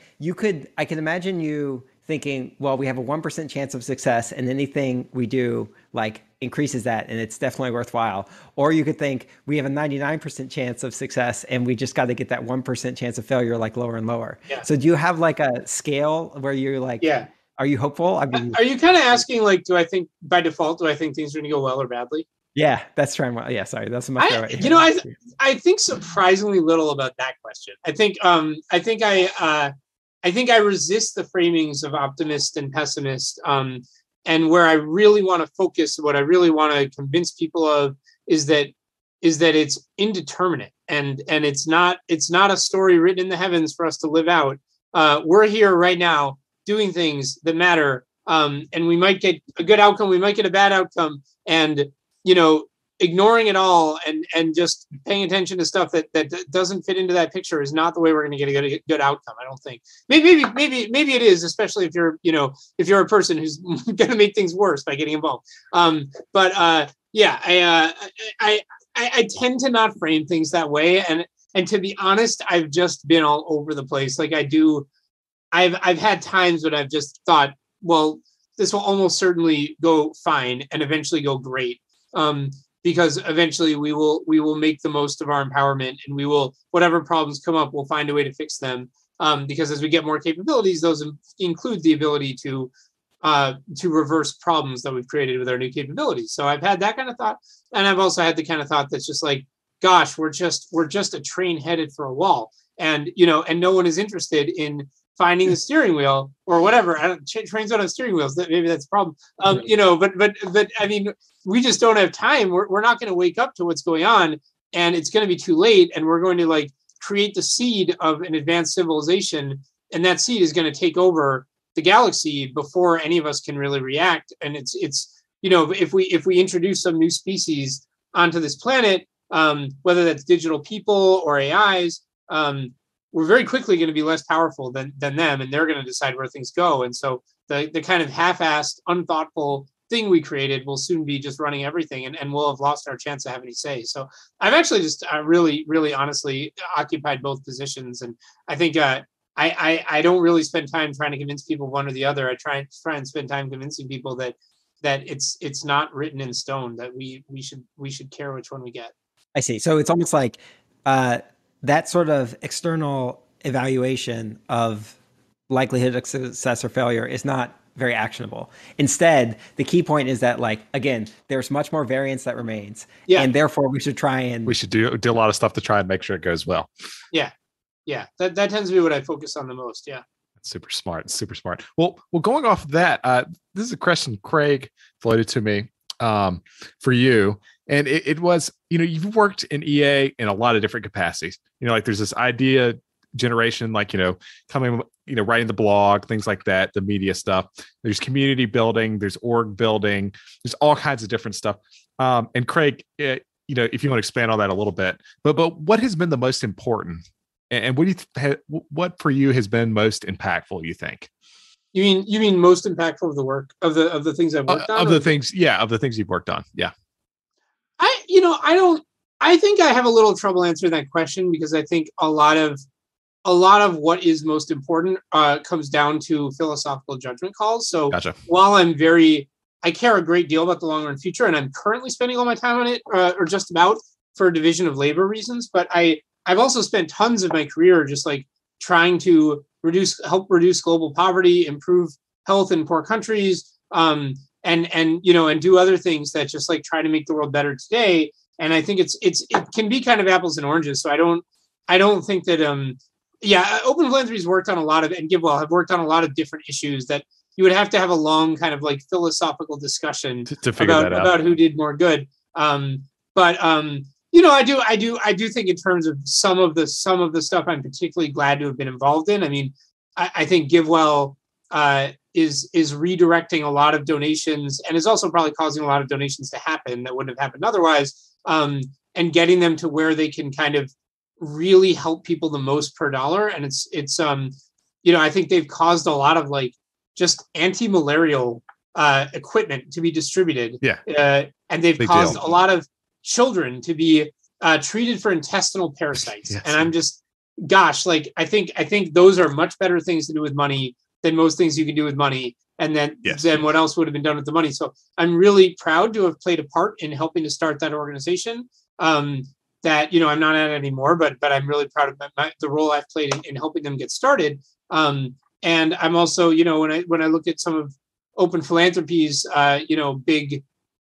I can imagine you thinking, well, we have a 1% chance of success and anything we do like increases that and it's definitely worthwhile. Or you could think we have a 99% chance of success and we just got to get that 1% chance of failure like lower and lower. Yeah. So do you have like a scale where you're like, are you hopeful? Are you kind of asking like, do I think things are going to go well or badly? Yeah, that's trying. Yeah, sorry, that's a much better way. I think surprisingly little about that question. I think I resist the framings of optimist and pessimist. And where I really want to focus, what I really want to convince people of is that it's indeterminate and it's not a story written in the heavens for us to live out. We're here right now doing things that matter. And we might get a good outcome, we might get a bad outcome, and ignoring it all and just paying attention to stuff that doesn't fit into that picture is not the way we're going to get a good outcome. I don't think. Maybe it is, especially if you're a person who's going to make things worse by getting involved. I tend to not frame things that way, and to be honest, I've just been all over the place. Like I've had times when I've just thought, well, this will almost certainly go fine and eventually go great. Because eventually we will make the most of our empowerment, and we will, whatever problems come up, we'll find a way to fix them. Because as we get more capabilities, those include the ability to reverse problems that we've created with our new capabilities. So I've had that kind of thought, and I've also had the kind of thought that's just like, gosh, we're just a train headed for a wall, and no one is interested in finding the steering wheel or whatever. Trains don't have steering wheels. Maybe that's a problem. But I mean, we just don't have time. We're not going to wake up to what's going on, and it's going to be too late. And we're going to like create the seed of an advanced civilization, and that seed is going to take over the galaxy before any of us can really react. And it's if we introduce some new species onto this planet, whether that's digital people or AIs, we're very quickly going to be less powerful than them, and they're going to decide where things go. And so the kind of half-assed, unthoughtful thing we created will soon be just running everything, and we'll have lost our chance to have any say. So I've actually just really, really honestly occupied both positions, and I think I don't really spend time trying to convince people one or the other. I try and spend time convincing people that it's not written in stone, that we should care which one we get. I see. So it's almost like that sort of external evaluation of likelihood of success or failure is not very actionable. Instead, the key point is that, like, again, there's much more variance that remains. Yeah. And therefore we should do a lot of stuff to try and make sure it goes well. Yeah. Yeah. That tends to be what I focus on the most. Yeah. That's super smart. Super smart. Well, going off of that, this is a question Craig floated to me for you. And it was, you've worked in EA in a lot of different capacities. Like there's this idea generation, like, coming, writing the blog, things like that, the media stuff. There's community building, there's org building, there's all kinds of different stuff. And Craig, if you want to expand on that a little bit, but what has been the most important, and what for you has been most impactful, you think? You mean most impactful of the work of the things I've worked on? Of the things you've worked on. Yeah. I think I have a little trouble answering that question, because I think a lot of what is most important comes down to philosophical judgment calls. So Gotcha. While I care a great deal about the long run future, and I'm currently spending all my time on it, or just about, for division of labor reasons, but I've also spent tons of my career just like trying to help reduce global poverty, improve health in poor countries, and do other things that just like try to make the world better today. And I think it can be kind of apples and oranges. So I don't think that Open Philanthropy's worked on a lot of, and GiveWell have worked on a lot of different issues that you would have to have a long kind of like philosophical discussion to figure that out about who did more good. I do think in terms of some of the stuff I'm particularly glad to have been involved in. I mean, I think GiveWell is redirecting a lot of donations, and is also probably causing a lot of donations to happen that wouldn't have happened otherwise, and getting them to where they can kind of really help people the most per dollar. And it's I think they've caused a lot of like just anti-malarial equipment to be distributed. And they've caused a lot of children to be treated for intestinal parasites. Yes. And I'm just, gosh, like I think those are much better things to do with money than most things you can do with money. And then what else would have been done with the money. So I'm really proud to have played a part in helping to start that organization. That I'm not at anymore, but I'm really proud of the role I've played in helping them get started. And I'm also, when I look at some of Open Philanthropy's,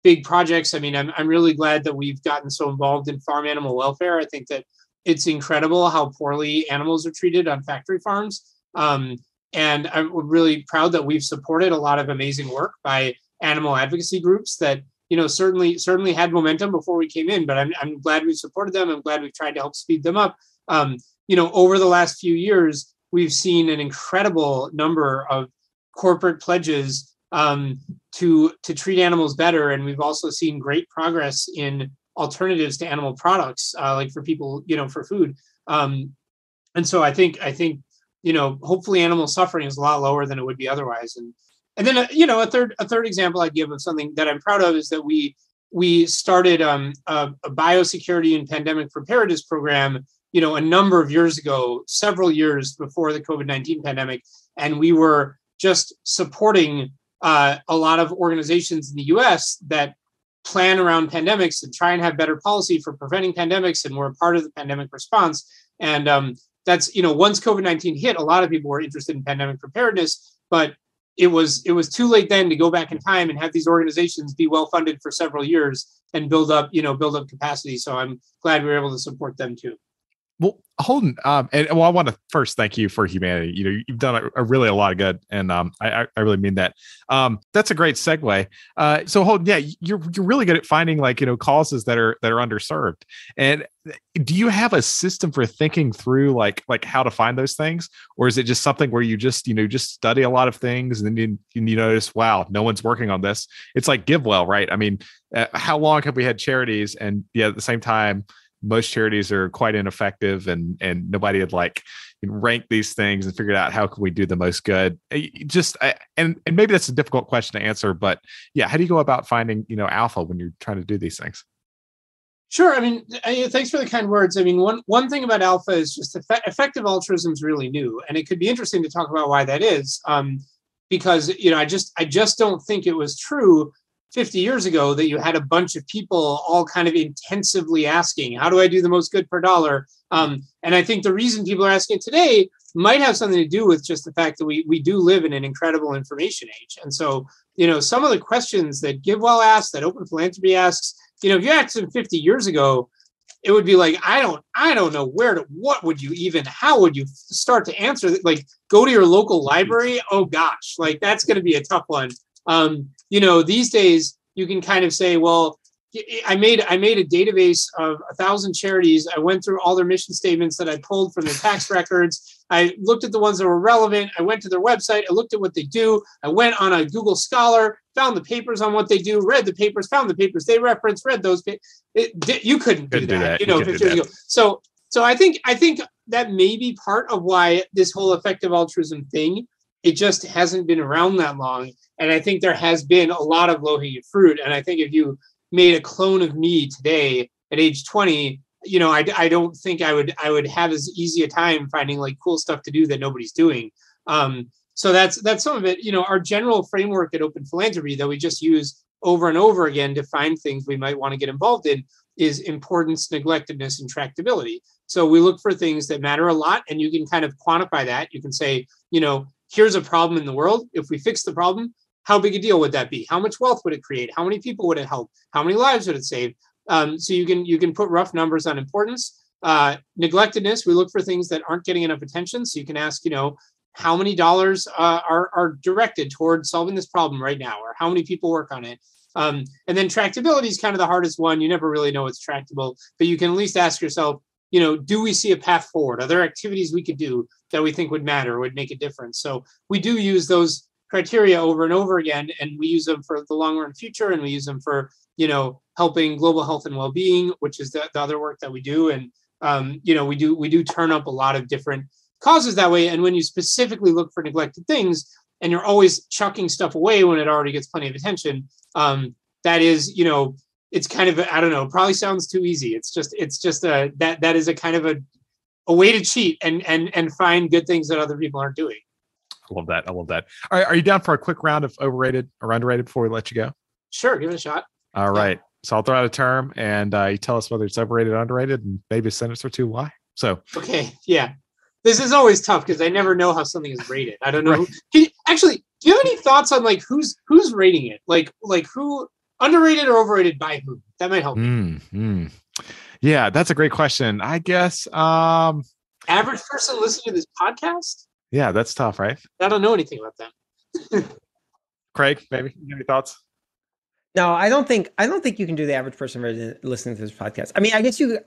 big projects, I mean, I'm really glad that we've gotten so involved in farm animal welfare. I think that it's incredible how poorly animals are treated on factory farms. And I'm really proud that we've supported a lot of amazing work by animal advocacy groups that, certainly had momentum before we came in, but I'm glad we've supported them. I'm glad we've tried to help speed them up. Over the last few years, we've seen an incredible number of corporate pledges to treat animals better. And we've also seen great progress in alternatives to animal products, like for people, for food. And so I think, hopefully animal suffering is a lot lower than it would be otherwise. And then, a third example I'd give of something that I'm proud of is that we started a biosecurity and pandemic preparedness program, a number of years ago, several years before the COVID-19 pandemic. And we were just supporting a lot of organizations in the US that plan around pandemics and try and have better policy for preventing pandemics. And we're a part of the pandemic response. And that's, once COVID-19 hit, a lot of people were interested in pandemic preparedness, but it was too late then to go back in time and have these organizations be well funded for several years and build up capacity. So I'm glad we were able to support them too. Well, Holden, I want to first thank you for humanity. You've done a really a lot of good, and I really mean that. That's a great segue. So Holden, you're really good at finding causes that are underserved. And do you have a system for thinking through like how to find those things, or is it just something where you just study a lot of things and then you notice, wow, no one's working on this? It's like GiveWell, right? I mean, how long have we had charities, and at the same time, most charities are quite ineffective, and nobody had ranked these things and figured out how can we do the most good. And maybe that's a difficult question to answer, but how do you go about finding alpha when you're trying to do these things? Sure. I mean, thanks for the kind words. I mean, one thing about alpha is just effective altruism is really new, and it could be interesting to talk about why that is, because I just don't think it was true 50 years ago that you had a bunch of people all kind of intensively asking, how do I do the most good per dollar? And I think the reason people are asking today might have something to do with just the fact that we do live in an incredible information age. And so, some of the questions that GiveWell asks, that Open Philanthropy asks, if you asked them 50 years ago, it would be like, I don't know how would you start to answer that? Like, go to your local library. Oh gosh, that's going to be a tough one. These days you can kind of say, well, I made a database of 1,000 charities. I went through all their mission statements that I pulled from their tax records. I looked at the ones that were relevant. I went to their website. I looked at what they do. I went on a Google Scholar, found the papers on what they do, read the papers, found the papers they reference, read those. You couldn't do that, 50 years ago. So I think that may be part of why this whole effective altruism thing, it just hasn't been around that long. And I think there has been a lot of low-hanging fruit. And I think if you made a clone of me today at age 20, I don't think I would have as easy a time finding cool stuff to do that nobody's doing. So that's some of it. Our general framework at Open Philanthropy that we just use over and over again to find things we might want to get involved in is importance, neglectedness, and tractability. So we look for things that matter a lot, and you can kind of quantify that. You can say, here's a problem in the world. If we fix the problem, how big a deal would that be? How much wealth would it create? How many people would it help? How many lives would it save? So you can put rough numbers on importance. Neglectedness, we look for things that aren't getting enough attention. So you can ask, how many dollars are directed toward solving this problem right now, or how many people work on it? And then tractability is kind of the hardest one. You never really know what's tractable, but you can at least ask yourself, do we see a path forward? Are there activities we could do that we think would matter, would make a difference? So we do use those criteria over and over again, and we use them for the long run future, and we use them for, helping global health and well-being, which is the other work that we do. And we do turn up a lot of different causes that way. And when you specifically look for neglected things, and you're always chucking stuff away when it already gets plenty of attention, that is, it's kind of, I don't know, probably sounds too easy. It's just that is a kind of a way to cheat and find good things that other people aren't doing. I love that. All right, are you down for a quick round of overrated or underrated before we let you go? Sure, give it a shot. All right. So I'll throw out a term, and you tell us whether it's overrated or underrated, and maybe a sentence or two why. So okay, yeah. This is always tough because I never know how something is rated. I don't know. Right. Actually, do you have any thoughts on like who's rating it? Like who, underrated or overrated by who? That might help. Yeah, that's a great question. I guess average person listening to this podcast? Yeah, that's tough, right? I don't know anything about them. Craig, maybe you have any thoughts? No, I don't think you can do the average person listening to this podcast. I mean, I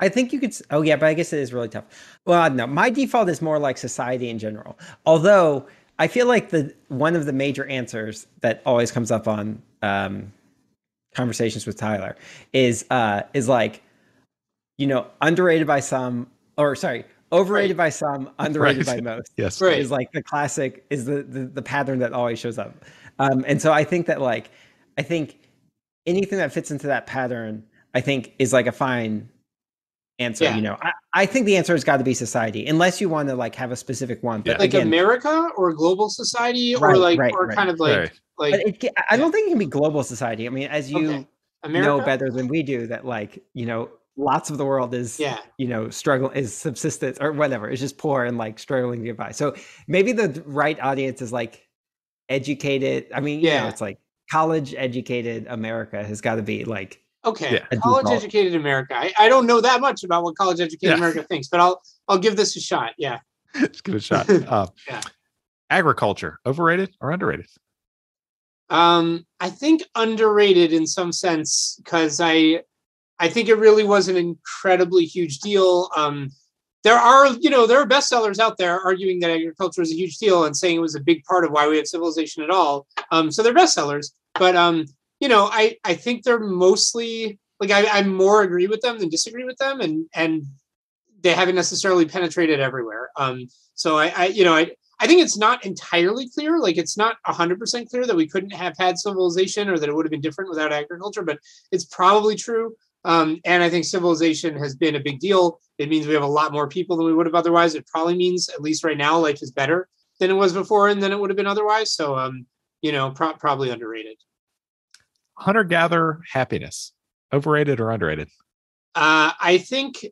think you could. Oh yeah, but I guess it is really tough. Well, no, my default is more like society in general. Although I feel like one of the major answers that always comes up on conversations with Tyler is like, underrated by some, or sorry, overrated by some, underrated by most. Yes, right. Is like the classic, is the pattern that always shows up. And so I think that anything that fits into that pattern, I think, is like a fine answer. Yeah. I think the answer has got to be society, unless you want to like have a specific one. But like again, America or global society, or kind of like. But I don't think it can be global society. I mean, as you know better than we do, that like lots of the world is struggle, is subsistence or whatever. It's just poor and like struggling to get by. So maybe the right audience is like educated. I mean, it's like college educated America has got to be like college educated America. I don't know that much about what college educated America thinks, but I'll give this a shot. Yeah, let's give it a shot. Agriculture, overrated or underrated? I think underrated in some sense, because I think it really was an incredibly huge deal. There are bestsellers out there arguing that agriculture is a huge deal and saying it was a big part of why we have civilization at all. So they're bestsellers, but I think they're mostly like I more agree with them than disagree with them, and they haven't necessarily penetrated everywhere. So I think it's not entirely clear. Like it's not 100% clear that we couldn't have had civilization or that it would have been different without agriculture, but it's probably true. And I think civilization has been a big deal. It means we have a lot more people than we would have otherwise. It probably means, at least right now, life is better than it was before and than it would have been otherwise. So, probably underrated. Hunter-gatherer happiness, overrated or underrated? I think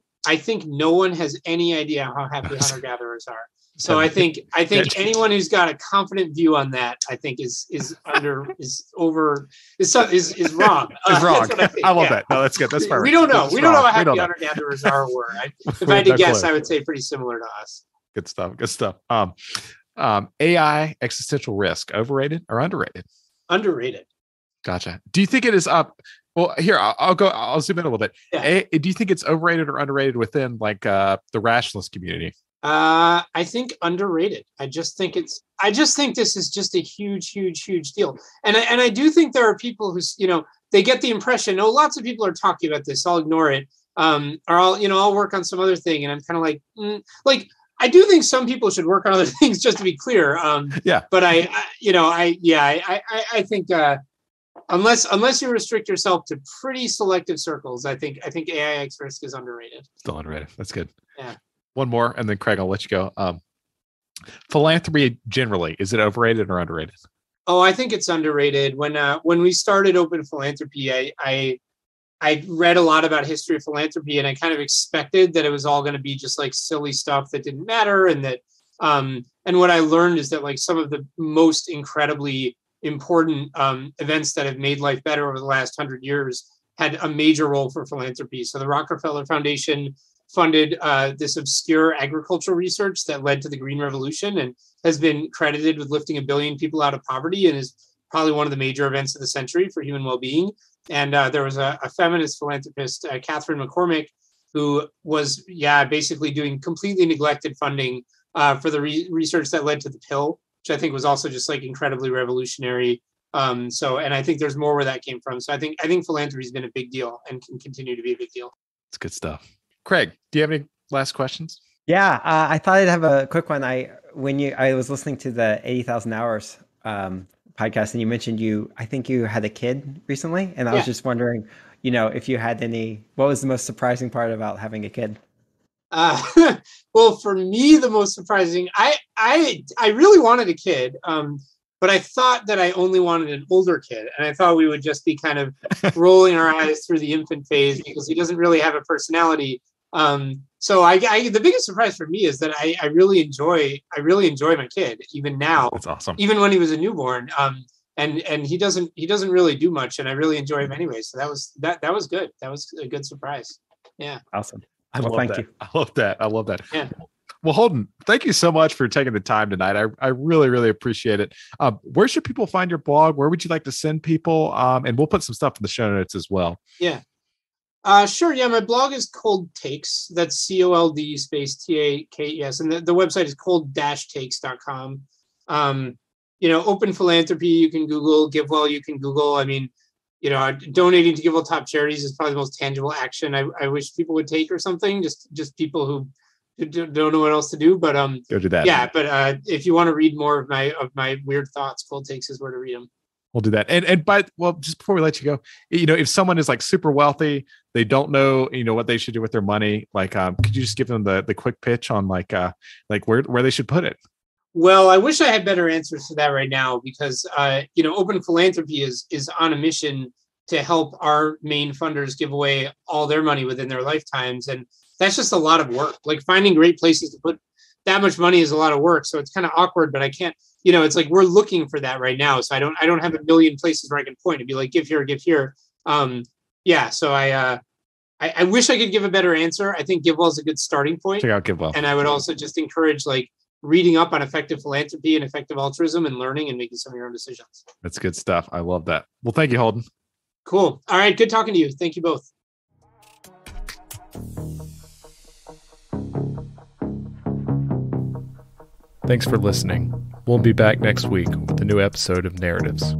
no one has any idea how happy hunter-gatherers are. So I think anyone who's got a confident view on that, I think is wrong. Is wrong. I love that. No, that's good. That's perfect. We don't know. We don't know how happy hunter-gatherers are. If I had to guess, I would say pretty similar to us. Good stuff. AI existential risk, overrated or underrated? Underrated. Gotcha. Do you think it is up? Well, here I'll zoom in a little bit. Yeah. Do you think it's overrated or underrated within like the rationalist community? I think underrated. I just think this is just a huge deal. And I do think there are people who, they get the impression, lots of people are talking about this, I'll ignore it. Or I'll work on some other thing. And I'm kind of like, I do think some people should work on other things, just to be clear. But I think, unless you restrict yourself to pretty selective circles, I think AIX risk is underrated. Still underrated. That's good. Yeah. One more, and then Craig, I'll let you go. Philanthropy generally, is it overrated or underrated? Oh, I think it's underrated. When we started Open Philanthropy, I read a lot about history of philanthropy, and I kind of expected that it was all going to be just like silly stuff that didn't matter, and that and what I learned is that like some of the most incredibly important events that have made life better over the last 100 years had a major role for philanthropy. So the Rockefeller Foundation funded this obscure agricultural research that led to the Green Revolution and has been credited with lifting 1 billion people out of poverty, and is probably one of the major events of the century for human well-being. And there was a feminist philanthropist, Catherine McCormick, who was basically doing completely neglected funding for the research that led to the pill. which I think was also just like incredibly revolutionary. And I think there's more where that came from. So I think philanthropy has been a big deal and can continue to be a big deal. It's good stuff. Craig, do you have any last questions? Yeah, I thought I'd have a quick one. I was listening to the 80,000 Hours podcast, and you mentioned I think you had a kid recently, and I was just wondering, if you had what was the most surprising part about having a kid? Well, for me, the most surprising, I really wanted a kid, but I thought that I only wanted an older kid, and I thought we would just be kind of rolling our eyes through the infant phase because he doesn't really have a personality. So the biggest surprise for me is that I really enjoy my kid even now. That's awesome. Even when he was a newborn. And he doesn't really do much, and I really enjoy him anyway. So that was good. That was a good surprise. Yeah. Awesome. I love that. I love that. Yeah. Well, Holden, thank you so much for taking the time tonight. I really, really appreciate it. Where should people find your blog? Where would you like to send people? And we'll put some stuff in the show notes as well. Yeah. Sure. Yeah. My blog is Cold Takes. That's COLD TAKES. And the website is cold-takes.com. Open philanthropy, you can Google. GiveWell, you can Google. I mean, donating to GiveWell Top Charities is probably the most tangible action I wish people would take or something. Just people who don't know what else to do. But go do that. Yeah. But if you want to read more of my weird thoughts, Cold Takes is where to read them. We'll do that. Just before we let you go, if someone is like super wealthy, they don't know, what they should do with their money. Like, could you just give them the quick pitch on like where they should put it? Well, I wish I had better answers to that right now because, Open Philanthropy is on a mission to help our main funders give away all their money within their lifetimes. And that's just a lot of work. Like finding great places to put that much money is a lot of work. So it's kind of awkward, but I can't, it's like we're looking for that right now. So I don't have a million places where I can point and be like, give here, give here. So I wish I could give a better answer. I think GiveWell is a good starting point. Check out GiveWell. And I would also just encourage reading up on effective philanthropy and effective altruism and learning and making some of your own decisions. That's good stuff. I love that. Well, thank you, Holden. Cool. All right. Good talking to you. Thank you both. Thanks for listening. We'll be back next week with a new episode of Narratives.